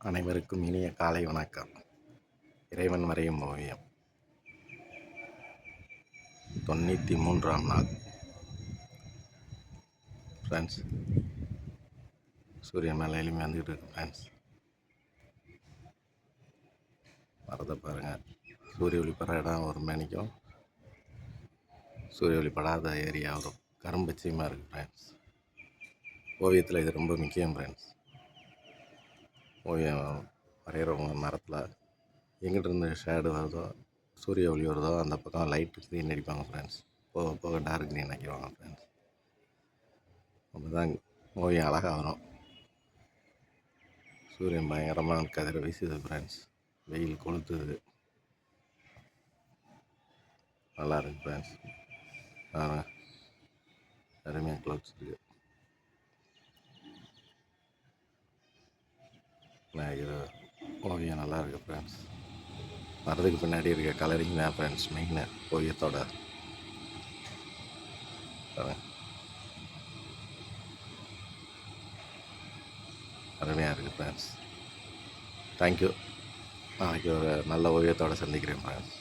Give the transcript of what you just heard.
அனைவருக்கும் இனிய காலை வணக்கம். இறைவன் வரையும் ஓவியம் 93ஆம் நாள். ஃப்ரெண்ட்ஸ், சூரியன் மேலே எளிமையாக வந்துக்கிட்டு இருக்கு ஃப்ரெண்ட்ஸ். வரதை பாருங்கள். சூரிய ஒளி படுற இடம் ஒரு மேனிக்கும், சூரிய ஒளி படாத ஏரியா ஒரு கரும்பச்சையுமாக இருக்குது ஃப்ரெண்ட்ஸ். ஓவியத்தில் இது ரொம்ப முக்கியம் ஃப்ரெண்ட்ஸ். ஓவியம் வரைகிறவங்க மரத்தில் எங்கிட்ட இருந்து ஷேடு வருதோ, சூரிய ஒளி வருதோ அந்த பக்கம் லைட்டு க்ரீன் அடிப்பாங்க ஃப்ரெண்ட்ஸ். போக போக டார்க் க்ரீன் ஆக்கிடுவாங்க ஃப்ரெண்ட்ஸ். அப்போ தான் ஓவியம் அழகாக வரும். சூரியன் பயங்கரமாக கதிரை வீசுது ஃப்ரெண்ட்ஸ். வெயில் கொளுத்துது. நல்லா இருக்கு ஃப்ரெண்ட்ஸ். அருமையாக க்ளவுட்ஸ் இருக்குது. இது ஓவியம் நல்லா இருக்குது ஃப்ரெண்ட்ஸ். வர்றதுக்கு பின்னாடி இருக்க கலரிங் தான் ஃப்ரெண்ட்ஸ் மெயின் ஓவியத்தோட. அருமையாக இருக்குது ஃப்ரெண்ட்ஸ். தேங்க்யூ. நாளைக்கு ஒரு நல்ல ஓவியத்தோடு சந்திக்கிறேன் ஃப்ரெண்ட்ஸ்.